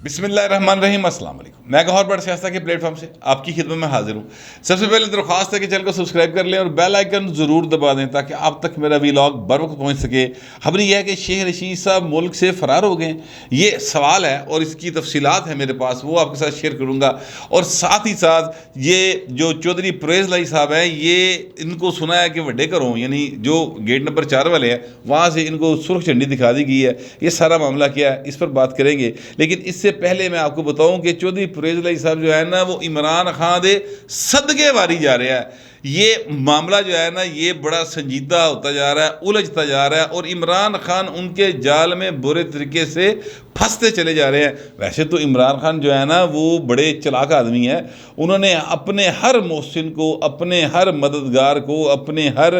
बिस्मिल्लाहिर्रहमानिर्रहीम, अस्सलाम वालेकुम। मैं गौहर बट सियासत के प्लेटफॉर्म से आपकी खिदमत में हाजिर हूँ। सबसे पहले दरख्वास्त है कि चैनल को सब्सक्राइब कर लें और बेल आइकन ज़रूर दबा दें ताकि आप तक मेरा वीलॉग बर वक्त पहुँच सके। खबर यह है कि शेख रशीद साहब मुल्क से फ़रार हो गए। ये सवाल है और इसकी तफसीलात है मेरे पास, वो आपके साथ शेयर करूँगा। और साथ ही साथ ये जो चौधरी परवेज़ लाई साहब हैं, ये इनको सुना है कि वड्डे घरों यानी जो गेट नंबर 4 वाले हैं वहाँ से इनको सुर्ख झंडी दिखा दी गई है। ये सारा मामला क्या है, इस पर बात करेंगे। लेकिन इससे पहले मैं आपको बताऊं कि चौधरी परवेज़ लाई साहब जो है ना, वो इमरान खान दे सदके वारी जा रहा है। ये मामला जो है ना, ये बड़ा संजीदा होता जा रहा है, उलझता जा रहा है और इमरान खान उनके जाल में बुरे तरीके से फंसते चले जा रहे हैं। वैसे तो इमरान खान जो है ना, वो बड़े चालाक आदमी है। उन्होंने अपने हर मोहसिन को, अपने हर मददगार को, अपने हर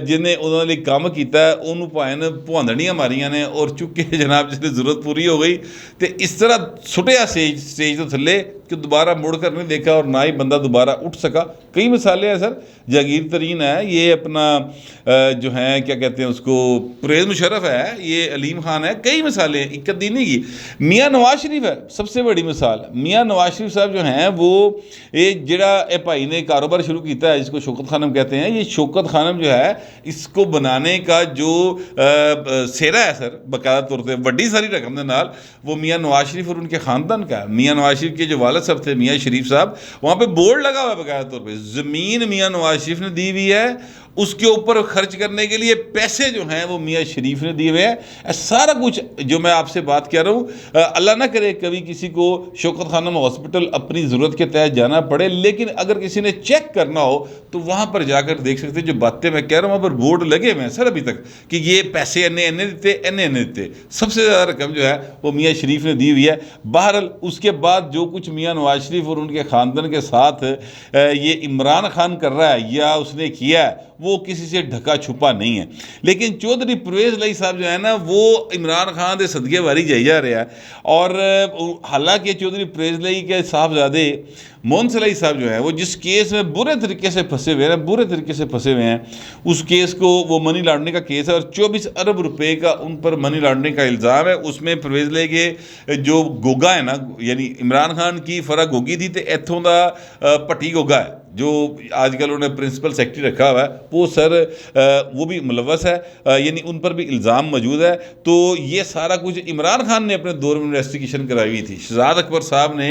जिन्हें उन्होंने काम किया है उन्होंने भाएं भुआंदड़ियाँ मारियां ने और चुके जनाब जिसकी जरूरत पूरी हो गई तो इस तरह सुटिया स्टेज तो थले कि दोबारा मुड़कर नहीं देखा और ना ही बंदा दोबारा उठ सका। कई मिसालें हैं सर, जागीर तरीन है, ये अपना जो है क्या कहते हैं उसको, परवेज़ मुशर्रफ है, ये अलीम खान है, कई मिसालें हैं, एक दिन की। मियाँ नवाज शरीफ है सबसे बड़ी मिसाल। मियाँ नवाज शरीफ साहब जो हैं वो ये जड़ा ए भाई ने कारोबार शुरू किया है जिसको शौकत खानम कहते हैं, ये शौकत खानम जो है इसको बनाने का जो सेरा है सर, बाकायदा तौर पर बड़ी सारी रकम के नाल वो मियाँ नवाज शरीफ और उनके ख़ानदान का है। मियाँ नवाज शरीफ के जो वालिद साहब थे मियाँ शरीफ साहब, वहाँ पे बोर्ड लगा हुआ है बाकायदा तौर पर, ज़मीन मियाँ नवाज शरीफ ने दी हुई है, उसके ऊपर खर्च करने के लिए पैसे जो हैं वो मियाँ शरीफ ने दिए हुए हैं। सारा कुछ जो मैं आपसे बात कर रहा हूँ, अल्लाह ना करे कभी किसी को शौकत खानम हॉस्पिटल अपनी ज़रूरत के तहत जाना पड़े, लेकिन अगर किसी ने चेक करना हो तो वहाँ पर जाकर देख सकते हैं। जो बातें मैं कह रहा हूँ वहाँ पर बोर्ड लगे हुए हैं सर अभी तक कि ये पैसे इन्ने देते, इन्ने देते। सबसे ज़्यादा रकम जो है वो मियाँ शरीफ ने दी हुई है। बहरहाल उसके बाद जो कुछ मियाँ नवाज शरीफ और उनके ख़ानदान के साथ ये इमरान खान कर रहा है या उसने किया है, वो किसी से ढका छुपा नहीं है। लेकिन चौधरी परवेज़ लाई साहब जो है ना, वो इमरान खान के सदके वारी जाई जा रहा है। और हालांकि चौधरी परवेज़ लाई के साहबजादे मोहन सलाई साहब जो है वो जिस केस में बुरे तरीके से फंसे हुए हैं, उस केस को, वो मनी लॉन्ड्रिंग का केस है और 24 अरब रुपए का उन पर मनी लॉन्ड्रिंग का इल्ज़ाम है। उसमें परवेज़ लाई के जो गोगा है ना, यानी इमरान खान की फरा गोगी थी तो इत्थों का भट्टी गोगा है जो आजकल उन्होंने प्रिंसिपल सेक्रेटरी रखा हुआ है, वो सर वो भी मुलव्वस है, यानी उन पर भी इल्ज़ाम मौजूद है। तो ये सारा कुछ इमरान खान ने अपने दौर में इन्वेस्टिगेशन कराई हुई थी। शहजाद अकबर साहब ने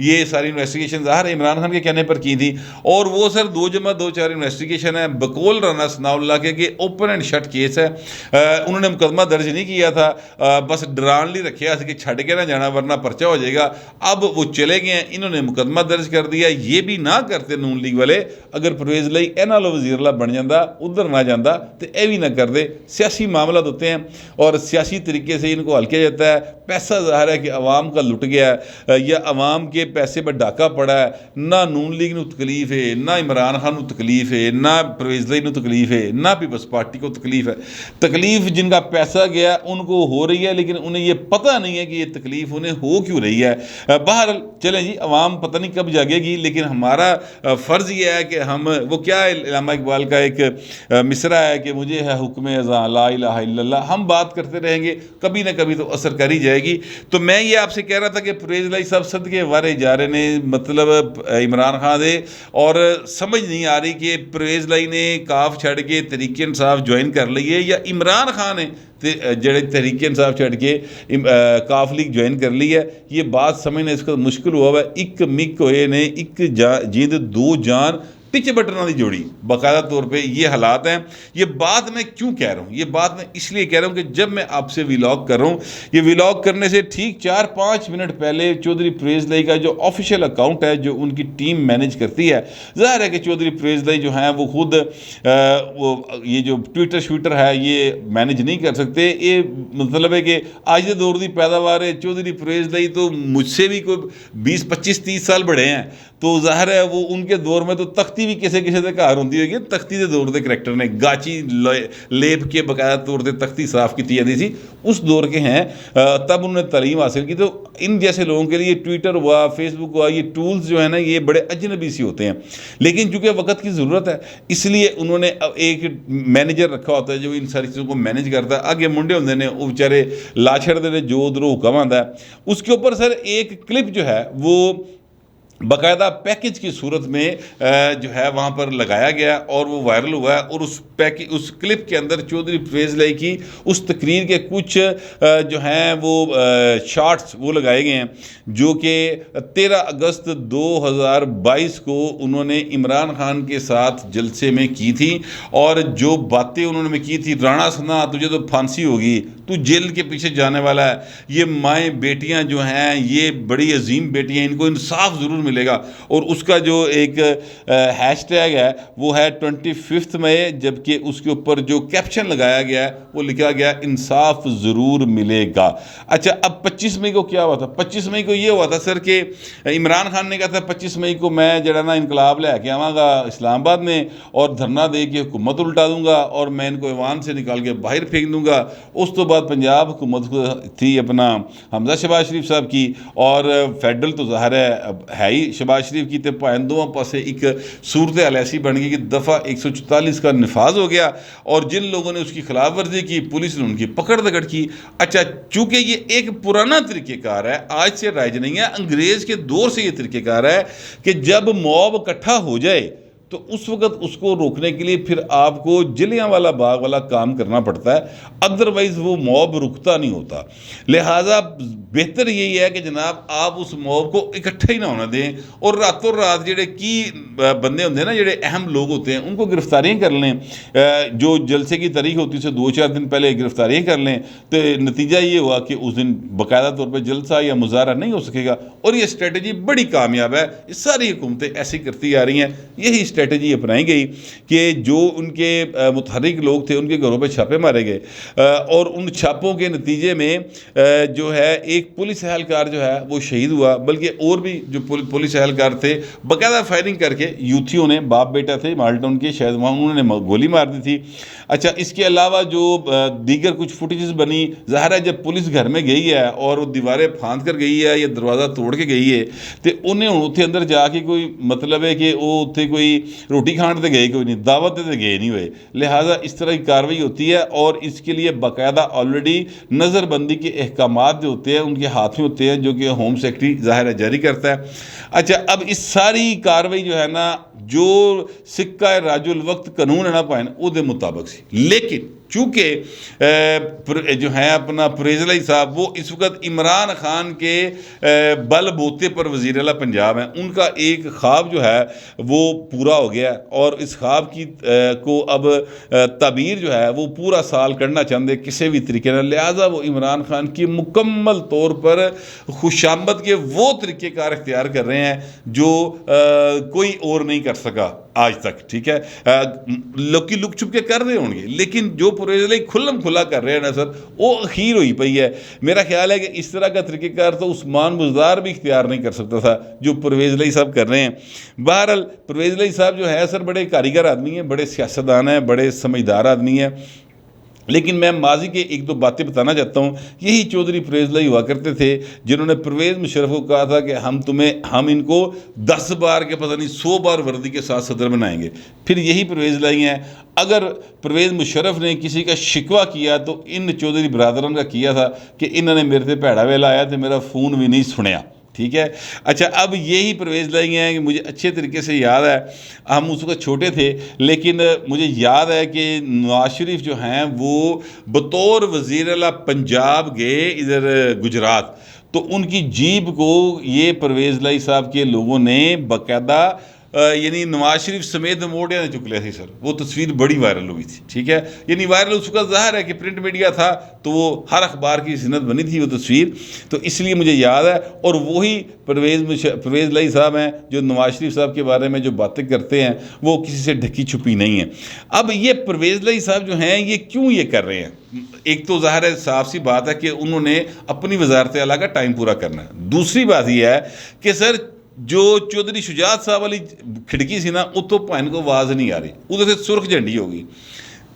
ये सारी इन्वेस्टिगेशन ज़ाहिर इमरान खान के कहने पर की थी और वो सर 2+2 इन्वेस्टिगेशन है। बकौल राना सनाउल्लाह के ओपन एंड शट केस है। उन्होंने मुकदमा दर्ज नहीं किया था, बस डरान ली रखे कि छड़ के ना जाना वरना पर्चा हो जाएगा। अब वो चले गए हैं, इन्होंने मुकदमा दर्ज कर दिया। ये भी ना करते नून लीग वाले, अगर परवेज़ लाई इन्हां नालों वज़ीर बन जाता, उधर ना जाता तो यह भी ना करते। सियासी मामला होते हैं और सियासी तरीके से इनको हल किया जाता है। पैसा ज़ाहिर है कि अवाम का लुट गया है या अवाम के पैसे पर डाका पड़ा है। ना नून लीग को तकलीफ है, ना इमरान खान को तकलीफ है, ना परवेज़ लाई को तकलीफ है, ना पीपल्स पार्टी को तकलीफ है। तकलीफ जिनका पैसा गया उनको हो रही है, लेकिन उन्हें ये पता नहीं है कि ये तकलीफ उन्हें हो क्यों रही है। बहरहाल चलें जी, अवाम पता नहीं कब जागेगी, लेकिन हमारा फ़र्ज़ ये है कि हम, वो क्या है, इल्लामा इकबाल का एक मिसरा है कि मुझे है हुक्म अज़ा ला इलाहा इल्लल्लाह, हम बात करते रहेंगे, कभी ना कभी तो असर कर ही जाएगी। तो मैं ये आपसे कह रहा था कि परवेज़ लाई साहब सदके वारे जा रहे ने, मतलब इमरान खान दे, और समझ नहीं आ रही कि परवेज़ लाई ने काफ छड़ के तहरीक इंसाफ ज्वाइन कर ली है या इमरान खान ने जड़े तहरीक इंसाफ छड़ के काफ लीग ज्वाइन कर ली है। ये बात समझना इसका मुश्किल हुआ है। एक मिक होए ने, एक जिंद दो जान, पिच बटना की जोड़ी, बाकायदा तौर पे ये हालात हैं। ये बात मैं क्यों कह रहा हूँ, ये बात मैं इसलिए कह रहा हूँ कि जब मैं आपसे व्लॉग कर रहा हूँ, ये व्लॉग करने से ठीक 4-5 मिनट पहले चौधरी परवेज़ लाई का जो ऑफिशियल अकाउंट है, जो उनकी टीम मैनेज करती है, ज़ाहिर है कि चौधरी परवेज़ लाई जो हैं वो खुद वो ये जो ट्विटर श्विटर है ये मैनेज नहीं कर सकते। ये मतलब है कि आज के दौर की पैदावार है। चौधरी परवेज़ लाई तो मुझसे भी कोई 20-25-30 साल बड़े हैं, तो ज़ाहिर है वो उनके दौर में तो तख्ती भी किसी किसी के घर होंगी होगी, तख्ती के दौर के करैक्टर ने गाची लेप के बकायदा तौर पर तख्ती साफ की जाती थी, उस दौर के हैं। तब उन्होंने तालीम हासिल की। तो इन जैसे लोगों के लिए ट्विटर हुआ, फेसबुक हुआ, ये टूल्स जो है ना ये बड़े अजनबी सी होते हैं। लेकिन चूँकि वक्त की ज़रूरत है इसलिए उन्होंने एक मैनेजर रखा होता है जो इन सारी चीज़ों को मैनेज करता है। आगे मुंडे होंगे ने वो बेचारे ला छड़ते ने जो उधरों हुक्म आता है। उसके ऊपर सर एक क्लिप जो है वो बाकायदा पैकेज की सूरत में जो है वहाँ पर लगाया गया और वो वायरल हुआ है। और उस क्लिप के अंदर चौधरी परवेज़ लाई की उस तकरीर के कुछ जो हैं वो शॉट्स वो लगाए गए हैं जो कि 13 अगस्त 2022 को उन्होंने इमरान खान के साथ जलसे में की थी। और जो बातें उन्होंने की थी, राणा सना तुझे तो फांसी होगी, तू जेल के पीछे जाने वाला है, ये माएँ बेटियाँ जो हैं ये बड़ी अजीम बेटियाँ, इनको इंसाफ ज़रूर मिलेगा। और उसका जो एक हैशटैग है वो है 25 मई, जबकि उसके ऊपर जो कैप्शन लगाया गया है वो लिखा गया इंसाफ ज़रूर मिलेगा। अच्छा, अब 25 मई को क्या हुआ था? 25 मई को ये हुआ था सर कि इमरान खान ने कहा था 25 मई को मैं जरा ना इनकलाब लेके आवाँगा इस्लामाबाद में और धरना दे के हुकूमत उल्टा दूंगा और मैं इनको ईवान से निकाल के बाहर फेंक दूंगा। उस तो बाद पंजाब हुकूमत थी अपना हमजा शहबाज शरीफ साहब की, और फैडरल तो ज़ाहिर है ही शहबाज शरीफ की। तो भाएं दोवां पासे एक सूरत हाल ऐसी बन गई कि दफ़ा 144 का नफाज हो गया और जिन लोगों ने उसकी खिलाफ वर्जी की पुलिस ने उनकी पकड़ दकड़ की। अच्छा, चूँकि ये एक पुराना तरीक़ेकार है, आज से राइज नहीं है, अंग्रेज़ के दौर से ये तरीक़ेकार है कि जब मॉब इकट्ठा हो जाए तो उस वक्त उसको रोकने के लिए फिर आपको जलियांवाला बाग वाला काम करना पड़ता है, अदरवाइज़ वो मॉब रुकता नहीं होता। लिहाजा बेहतर यही है कि जनाब आप उस मॉब को इकट्ठा ही ना होना दें और रातों रात जेडे की बंदे होंगे ना, जेडे अहम लोग होते हैं, उनको गिरफ्तारियाँ कर लें। जो जलसे की तारीख होती है उससे 2-4 दिन पहले गिरफ्तारियाँ कर लें। तो नतीजा ये हुआ कि उस दिन बाकायदा तौर पर जलसा या मुजाहरा नहीं हो सकेगा। और ये स्ट्रेटजी बड़ी कामयाब है, ये सारी हुकूमतें ऐसी करती आ रही हैं। यही स्ट्रेटजी अपनाई गई कि जो उनके मुतहरिक लोग थे उनके घरों पे छापे मारे गए और उन छापों के नतीजे में जो है एक पुलिस एहलकार जो है वो शहीद हुआ, बल्कि और भी जो पुलिस एहलकार थे बाकायदा फायरिंग करके यूथियों ने, बाप बेटा थे माल्टाउन के, शायद वहाँ उन्होंने गोली मार दी थी। अच्छा, इसके अलावा जो दीगर कुछ फुटेजेस बनी, ज़ाहिर है जब पुलिस घर में गई है और वो दीवारें फांद कर गई है या दरवाज़ा तोड़ के गई है तो उन्हें उत्थे अंदर जाके कोई मतलब है कि वो उत्थे कोई रोटी खाने तो गए कोई नहीं, दावत तो गए नहीं हुए। लिहाजा इस तरह की कार्रवाई होती है और इसके लिए बाकायदा ऑलरेडी नज़रबंदी के अहकामात जो होते हैं उनके हाथ में होते हैं, जो कि होम सेक्रेटरी ज़ाहिर है जारी करता है। अच्छा, अब इस सारी कार्रवाई जो है ना, जो सिक्का राजुल वक्त कानून है ना पाए वो मुताबिक सी, लेकिन चूँकि जो है अपना परवेज़ लाई साहब वो इस वक्त इमरान खान के बल बोते पर वज़ीर आला पंजाब हैं, उनका एक ख्वाब जो है वो पूरा हो गया और इस ख्वाब की को अब ताबीर जो है वो पूरा साल करना चाहते किसी भी तरीके से। लिहाजा वो इमरान खान की मुकम्मल तौर पर खुशामद के वो तरीक़ेकार इख्तियार कर रहे हैं जो कोई और नहीं कर सका आज तक। ठीक है, लोग लुक छुप के कर रहे होंगे, लेकिन जो परवेज़ लाई खुल्लम खुला कर रहे हैं ना सर, वो अखीर हुई पई है। मेरा ख्याल है कि इस तरह का तरीक़ेकार तो उस्मान बुज़दार भी इख्तियार नहीं कर सकता था जो परवेज़ लाई साहब कर रहे हैं। बहरहाल परवेज़ लाई साहब जो है सर बड़े कारीगर आदमी हैं, बड़े सियासतदान हैं, बड़े समझदार आदमी हैं। लेकिन मैं माजी के एक दो बातें बताना चाहता हूँ। यही चौधरी परवेज़ लाई हुआ करते थे जिन्होंने परवेज़ मुशर्रफ को कहा था कि हम इनको 10 बार के पता नहीं 100 बार वर्दी के साथ सदर बनाएंगे। फिर यही परवेज़ लाई हैं। अगर परवेज़ मुशर्रफ ने किसी का शिकवा किया तो इन चौधरी बरादरान का किया था कि इन्होंने मेरे से भैड़ा वेला आया तो मेरा फ़ोन भी नहीं सुनया। ठीक है, अच्छा, अब यही परवेज़ लाई हैं कि मुझे अच्छे तरीके से याद है, हम उस वक्त छोटे थे, लेकिन मुझे याद है कि नवाज शरीफ जो हैं वो बतौर वज़ीर आला पंजाब गए इधर गुजरात, तो उनकी जीप को ये परवेज़ लाई साहब के लोगों ने बाकायदा यानी नवाज शरीफ समेत मोटिया ने चुक लिया थी सर। वो तस्वीर बड़ी वायरल हुई थी। ठीक है, यानी वायरल उसका ज़ाहिर है कि प्रिंट मीडिया था तो वो हर अखबार की जिन्नत बनी थी वो तस्वीर, तो इसलिए मुझे याद है। और वही परवेज़ लाई साहब हैं जो नवाज शरीफ साहब के बारे में जो बातें करते हैं वो किसी से ढकी छुपी नहीं है। अब ये परवेज़ लाई साहब जो हैं ये क्यों ये कर रहे हैं? एक तो ज़ाहिर है साफ सी बात है कि उन्होंने अपनी वजारत आला का टाइम पूरा करना है। दूसरी बात यह है कि सर जो चौधरी शुजात साहब वाली खिड़की सी ना, उतो भाइन को आवाज़ नहीं आ रही, उधर से सुर्ख झंडी होगी।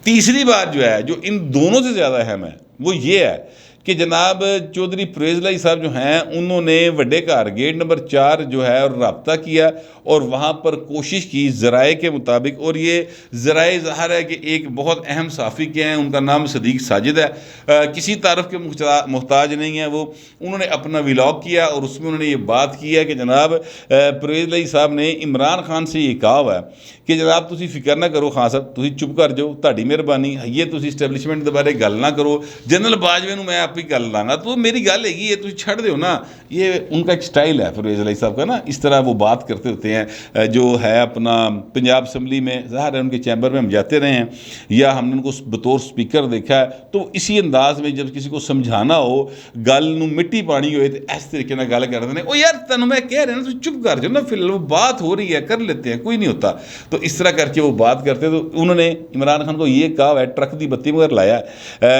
तीसरी बात जो है, जो इन दोनों से ज़्यादा अहम है, वो ये है कि जनाब चौधरी परवेज़ लाई साहब जो हैं, उन्होंने वड्डे घर गेट नंबर 4 जो है और रब्ता किया और वहाँ पर कोशिश की ज़राए के मुताबिक, और ये ज़राए ज़ाहिर है कि एक बहुत अहम सहाफ़ी के हैं, उनका नाम सदीक साजिद है, किसी तारफ़ के मुहताज नहीं है वो। उन्होंने अपना व्लॉग किया और उसमें उन्होंने ये बात की है कि जनाब परवेज़ लाई साहब ने इमरान खान से ये कहा हुआ है कि जनाब तुसी फिक्र ना करो खान साहब, तुसी चुप कर जाओ, तुहाडी मेहरबानी ये, तुसी इस्टैबलिशमेंट के बारे गल ना करो, जनरल बाजवे नूं मैं आप ही गल लाँगा। तो मेरी गल हैगी है, तुसी छड़ दो ना। ये उनका एक स्टाइल है परवेज़ लाई साहब का ना, इस तरह वो बात करते होते हैं। जो है अपना पंजाब असम्बली में ज़ाहिर है उनके चैम्बर में हम जाते रहे हैं या हमने उनको बतौर स्पीकर देखा है, तो इसी अंदाज में जब किसी को समझाना हो, गल नूं मिट्टी पानी होए, तो इस तरीके नाल गल करते हैं। ओ यार तैनूं मैं कह रहा ना, तुम चुप कर जाओ ना, फिलहाल वो बात हो रही है, कर लेते हैं, कोई नहीं होता। तो इस तरह करके वो बात करते। तो उन्होंने इमरान खान को ये कहा है, ट्रक की बत्ती मगर लाया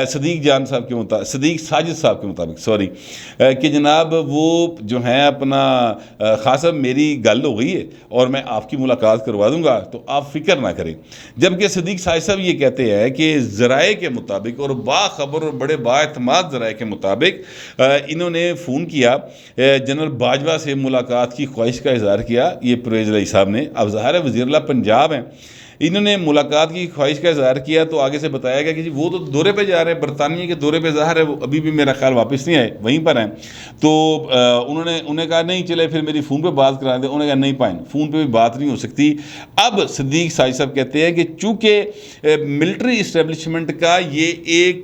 सदीक जान साहब के मुताबिक, सदीक साजिद साहब के मुताबिक सॉरी, कि जनाब वो जो हैं अपना खान साहब मेरी गल हो गई है और मैं आपकी मुलाकात करवा दूंगा, तो आप फिक्र ना करें। जबकि सदीक साजिद साहब ये कहते हैं कि ज़राए के मुताबिक और बाखबर और बड़े बाएतमाद ज़राए के मुताबिक इन्होंने फ़ोन किया, जनरल बाजवा से मुलाकात की ख्वाहिश का इज़हार किया ये परवेज़ लाई साहब ने। अब ज़ाहिर है वज़ीर आला पंजाब हैं, इन्होंने मुलाकात की ख्वाहिश का इज़हार किया, तो आगे से बताया गया कि जी वो तो दौरे पे जा रहे हैं, बरतानिया के दौरे पे, ज़ाहिर है वो अभी भी मेरा ख्याल वापस नहीं आए, वहीं पर हैं। तो उन्हें कहा नहीं चले फिर मेरी फ़ोन पे बात करा दें। उन्होंने कहा नहीं पाइन, फ़ोन पे भी बात नहीं हो सकती। अब सदीक साजिद साहब कहते हैं कि चूँकि मिलिट्री इस्टेबलिशमेंट का ये एक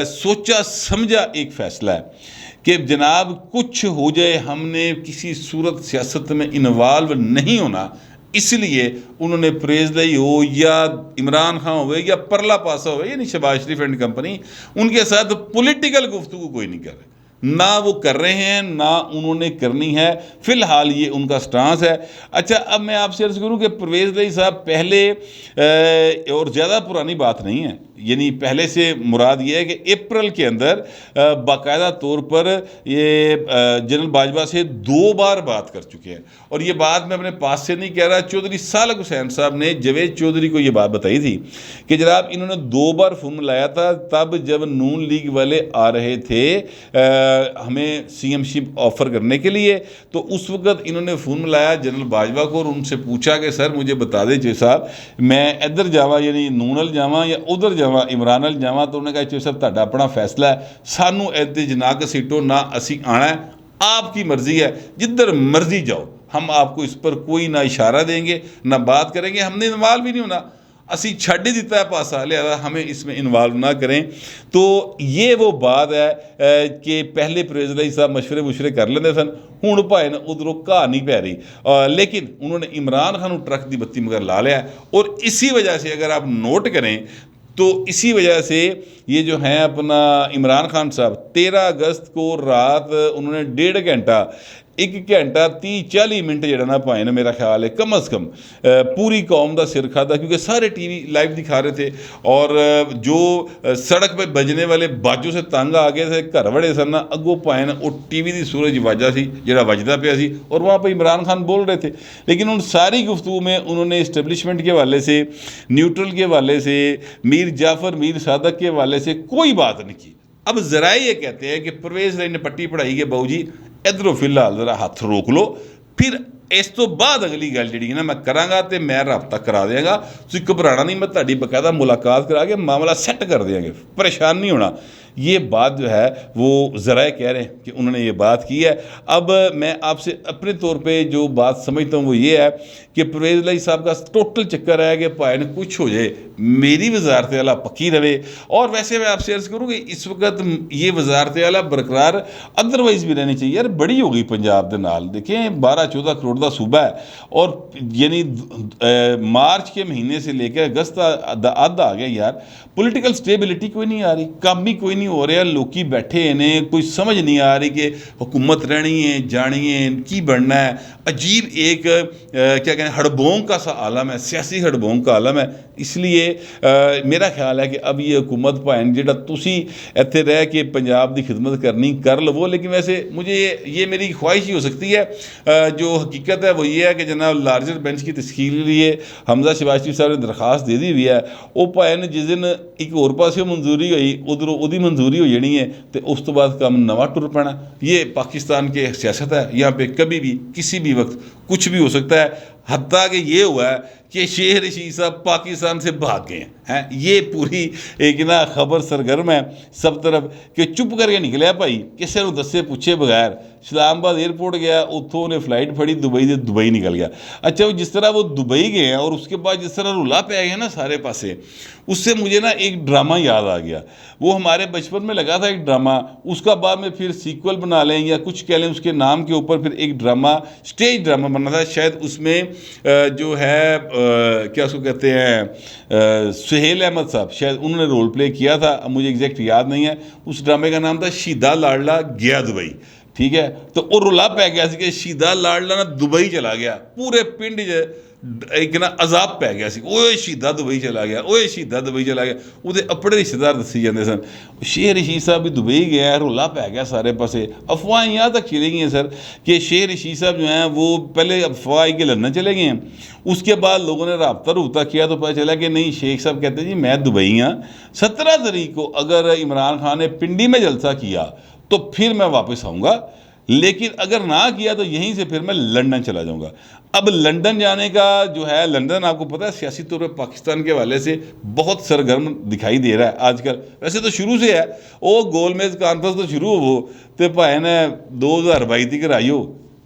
सोचा समझा एक फ़ैसला है कि जनाब कुछ हो जाए, हमने किसी सूरत सियासत में इन्वॉल्व नहीं होना, इसलिए उन्होंने परवेज़ लाई हो या इमरान खान हो या परला पासा हो, यानी शहबाज शरीफ एंड कंपनी, उनके साथ पॉलिटिकल गुफ्तगू कोई नहीं कर रहे, ना वो कर रहे हैं, ना उन्होंने करनी है। फ़िलहाल ये उनका स्टांस है। अच्छा, अब मैं आपसे अर्ज़ करूँ कि परवेज़ लाई साहब पहले और ज़्यादा पुरानी बात नहीं है, यानी पहले से मुराद ये है कि अप्रैल के अंदर बाकायदा तौर पर ये जनरल बाजवा से 2 बार बात कर चुके हैं। और ये बात मैं अपने पास से नहीं कह रहा, चौधरी सालक हुसैन साहब ने जावेद चौधरी को ये बात बताई थी कि जनाब इन्होंने 2 बार फ़ोन मिलाया था, तब जब नून लीग वाले आ रहे थे हमें CM-शिप ऑफ़र करने के लिए, तो उस वक़्त इन्होंने फ़ोन मिलाया जनरल बाजवा को और उनसे पूछा कि सर मुझे बता दें चे साहब, मैं इधर जावा यानी नून अल जावा या उधर जावा इमरान अल जावा। तो उन्होंने कहा चे साहब तुहाडा अपना फैसला है, सानू इहदे च ना घसीटो, ना असी आना है, आपकी मर्ज़ी है, जिधर मर्ज़ी जाओ, हम आपको इस पर कोई ना इशारा देंगे ना बात करेंगे, हमने इन्वॉल्व भी नहीं होना, असी छड़ ही दिता है पासा, लिहाजा हमें इसमें इन्वॉल्व ना करें। तो ये वो बात है कि पहले परवेज़ लाई साहब मशवरे कर लेंदे सन, हुण भाएं उधरों घा नहीं पै रही, लेकिन उन्होंने इमरान खान ट्रक की बत्ती मगर ला लिया। और इसी वजह से अगर आप नोट करें तो इसी वजह से ये जो हैं अपना इमरान खान साहब 13 अगस्त को रात उन्होंने 1.5 घंटा 1 घंटा 30-40 मिनट जड़ा ना पाए ना, मेरा ख्याल है कम अज़ कम पूरी कौम का सिर खादा, क्योंकि सारे TV लाइव दिखा रहे थे और जो सड़क पे बजने वाले बाजों से तंग आ गए थे, घर बड़े सन ना अगों पाए ना, वो TV की सूरज वाजा सी जड़ा वजदा पिया सी और वहाँ पर इमरान खान बोल रहे थे। लेकिन उन सारी गुफ्तगू में उन्होंने इस्टेबलिशमेंट के हवाले से, न्यूट्रल के हवाले से, मीर जाफ़र मीर सादक के हवाले से कोई बात नहीं की। अब ज़रा ये कहते हैं कि परवेज़ लाई ने पट्टी पढ़ाई कि बाऊ जी इधरों फिलहाल ज़रा हथ रोक लो, फिर इस तो बाद अगली गल जी ना मैं कराँगा तो मैं रब्ता करा देंगा, तुसीं घबराना नहीं, मैं तुहाडी बकायदा मुलाकात करा के मामला सैट कर देंगे, परेशान नहीं होना। ये बात जो है वो ज़रा कह रहे हैं कि उन्होंने ये बात की है। अब मैं आपसे अपने तौर पे जो बात समझता हूँ वो ये है कि परवेज़ लाई साहब का टोटल चक्कर है कि भाई ने कुछ हो जाए मेरी वजारत आला पक्की रहे। और वैसे मैं आपसे अर्ज़ करूँ कि इस वक्त ये वजारत आला बरकरार अदरवाइज़ भी रहनी चाहिए। यार बड़ी हो गई पंजाब के नाल, देखें 12-14 करोड़ दा सूबा है और यानी मार्च के महीने से लेकर अगस्त अद्ध आ गया यार, पॉलिटिकल स्टेबिलिटी कोई नहीं आ रही, काम भी कोई नहीं हो रहा, लोग बैठे ने, कोई समझ नहीं आ रही कि हुकूमत रहनी है जानी है की बनना है। अजीब एक क्या कहते हैं हड़बोंग का सा आलम है, सियासी हड़बोंग का आलम है। इसलिए मेरा ख्याल है कि अब ये हुकूमत भाएं जिहड़ा तुसी इत्थे रह के पंजाब की खिदमत करनी कर लवो, लेकिन वैसे मुझे ये मेरी ख्वाहिश ही हो सकती है। जो हकीकत है वो ये है कि जनाब लार्जर बेंच की तश्कील के लिए हमजा शहबाज शरीफ साहब ने दरखास्त दे दी हुई है। वो भाएं ने जिस दिन एक होर पासे मंजूरी हुई उधरों वो मंजूरी हो जानी है तो उस तो बाद काम नवा टुर पैना। ये पाकिस्तान की सियासत है, यहाँ पे कभी भी किसी भी वक्त कुछ भी हो सकता है। हत्ता कि ये हुआ है कि शेख रशीद साहब पाकिस्तान से भाग गए हैं। ये पूरी एक ना खबर सरगर्म है सब तरफ कि चुप करके निकलिया भाई, किसी को दसे पूछे बगैर इस्लामाबाद एयरपोर्ट गया, उतों उन्हें फ्लाइट फड़ी दुबई से दुबई निकल गया। अच्छा, वो जिस तरह वो दुबई गए हैं और उसके बाद जिस तरह रुला पे गया ना सारे पासे, उससे मुझे ना एक ड्रामा याद आ गया। वो हमारे बचपन में लगा था एक ड्रामा, उसका बाद में फिर सीक्वल बना लें या कुछ कह लें उसके नाम के ऊपर, फिर एक ड्रामा स्टेज ड्रामा बना था। शायद उसमें जो है क्या उसको कहते हैं सुहेल अहमद साहब, शायद उन्होंने रोल प्ले किया था, अब मुझे एग्जैक्ट याद नहीं है। उस ड्रामे का नाम था शीदा लाडला गया दुबई, ठीक है। तो वो रुला पै गया कि शीदा लाडला ना दुबई चला गया, पूरे पिंड एक ना अजाब पै गया सी, ओए शहीदा दुबई चला गया, ओए शहीदा दुबई चला गया। वो अपने रिश्तेदार दसी जाते सन। शेख रशीद साहब भी दुबई गया, रोला पै गया सारे पासे। अफवाहें यहाँ तक चली गई हैं सर कि शेख रशीद साहब जो हैं वो पहले अफवाह आई कि लंदन चले गए हैं, उसके बाद लोगों ने रबता किया तो पता चला कि नहीं, शेख साहब कहते जी मैं दुबई हाँ, 17 तारीख को अगर इमरान खान ने पिंडी में जलसा किया तो फिर मैं वापस आऊँगा, लेकिन अगर ना किया तो यहीं से फिर मैं लंदन चला जाऊंगा। अब लंदन जाने का जो है, लंदन आपको पता है सियासी तौर पर पाकिस्तान के हवाले से बहुत सरगर्म दिखाई दे रहा है आजकल। वैसे तो शुरू से है, वो गोलमेज कॉन्फ्रेंस तो शुरू हो तो भाई ने 2022 तक कराई हो,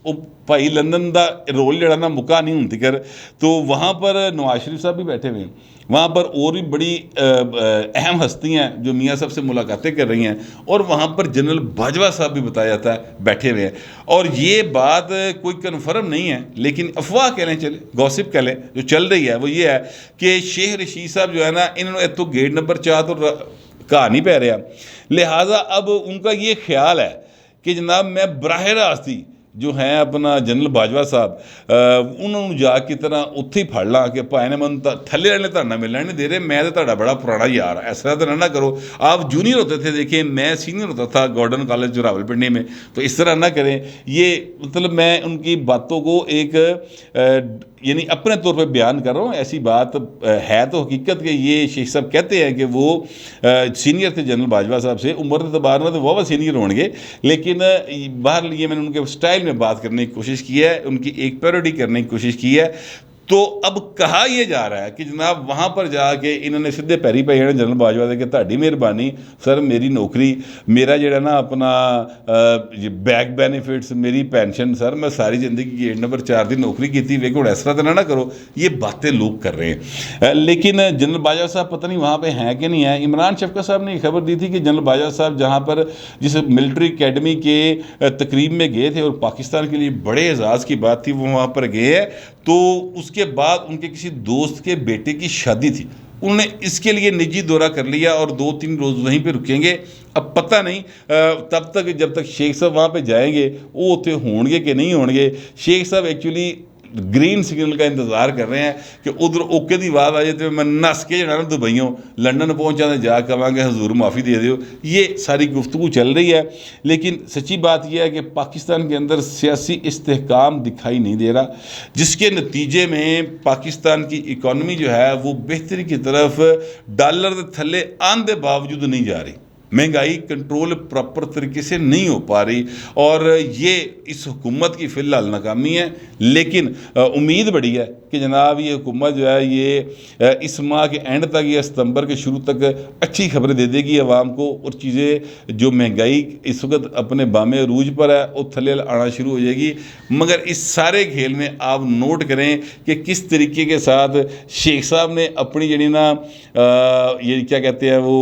वो भाई लंदन का रोल जड़ा ना मुका नहीं हूं तक। तो वहाँ पर नवाज शरीफ साहब भी बैठे हुए हैं, वहाँ पर और भी बड़ी अहम हस्तियाँ जो मियाँ साहब से मुलाकातें कर रही हैं, और वहाँ पर जनरल बाजवा साहब भी बताया जाता है बैठे हुए हैं। और ये बात कोई कन्फर्म नहीं है, लेकिन अफवाह कह लें, चले गॉसिप कह लें, जो चल रही है वो ये है कि शेख रशीद साहब जो है ना, इन्होंने तो गेट नंबर 4 तो कहा नहीं पै रहा, लिहाजा अब उनका ये ख्याल है कि जनाब मैं बराह रास्त ही जो है अपना जनरल बाजवा साहब उन्होंने जाके तरह उत्थे ही फड़ ला कि भाई ने मैं थले वाले धरना मिलना नहीं दे रहे, मैं तो ਤੁਹਾਡਾ बड़ा पुराना यार, ऐसा तो ना करो। आप जूनियर होते थे, देखिए मैं सीनियर होता था गॉर्डन कॉलेज जो रावलपिंडी में, तो इस तरह ना करें। ये मतलब मैं उनकी बातों को एक यानी अपने तौर पे बयान कर रहा हूँ, ऐसी बात है तो हकीकत के ये शेख साहब कहते हैं कि वो सीनियर थे जनरल बाजवा साहब से, उम्र के अतबार में तो वह सीनियर होंगे, लेकिन बाहर लिए मैंने उनके स्टाइल में बात करने की कोशिश की है, उनकी एक पैरोडी करने की कोशिश की है। तो अब कहा यह जा रहा है कि जनाब वहाँ पर जाके इन्होंने सीधे पैरी पे जाने जनरल बाजवा दे कि ਤੁਹਾਡੀ मेहरबानी सर, मेरी नौकरी, मेरा जड़ा ना अपना बैक बेनिफिट्स, मेरी पेंशन सर, मैं सारी ज़िंदगी गेट नंबर 4 की नौकरी की थी, लेकिन इस तरह तो ना करो। ये बातें लोग कर रहे हैं, लेकिन जनरल बाजवा साहब पता नहीं वहाँ पर हैं कि नहीं है। इमरान शफकत साहब ने खबर दी थी कि जनरल बाजवा साहब जहाँ पर जिस मिलिट्री अकेडमी के तकरीब में गए थे और पाकिस्तान के लिए बड़े एजाज़ की बात थी, वो वहाँ पर गए हैं। तो उसके बाद उनके किसी दोस्त के बेटे की शादी थी, उन्होंने इसके लिए निजी दौरा कर लिया और 2-3 रोज़ वहीं पे रुकेंगे। अब पता नहीं तब तक जब तक शेख साहब वहाँ पे जाएंगे वो उत्थे होंगे कि नहीं होंगे। शेख साहब एक्चुअली ग्रीन सिग्नल का इंतज़ार कर रहे हैं कि उधर ओके की आवाज़ आ जाए तो मैं नस के जाना दुबईयों लंदन पहुँचा तो जा कहांगे हजूर माफ़ी दे दो। ये सारी गुफ्तगू चल रही है, लेकिन सच्ची बात यह है कि पाकिस्तान के अंदर सियासी इस्तेहकाम दिखाई नहीं दे रहा, जिसके नतीजे में पाकिस्तान की इकॉनमी जो है वो बेहतरी की तरफ डॉलर के थले आने के बावजूद नहीं जा रही। महंगाई कंट्रोल प्रॉपर तरीके से नहीं हो पा रही, और ये इस हुकूमत की फ़िलहाल नाकामी है। लेकिन उम्मीद बड़ी है कि जनाब ये हुकूमत जो है ये इस माह के एंड तक या सितंबर के शुरू तक अच्छी खबरें दे देगी आवाम को, और चीज़ें जो महंगाई इस वक्त अपने बामे अरूज पर है वो थले आना शुरू हो जाएगी। मगर इस सारे खेल में आप नोट करें कि किस तरीके के साथ शेख साहब ने अपनी जड़ी ना ये क्या कहते हैं वो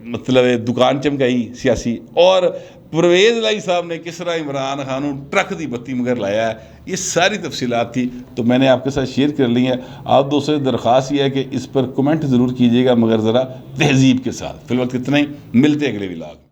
मतलब मतलब दुकान चमकाई सियासी, और परवेज़ लाई साहब ने किस तरह इमरान खान को ट्रक की बत्ती मगर लाया है, ये सारी तफसीलात थी तो मैंने आपके साथ शेयर कर ली है। आप दोस्तों से दरख्वास्त ये है कि इस पर कमेंट ज़रूर कीजिएगा, मगर ज़रा तहजीब के साथ। फिलहाल इतना ही, मिलते अगले व्लॉग।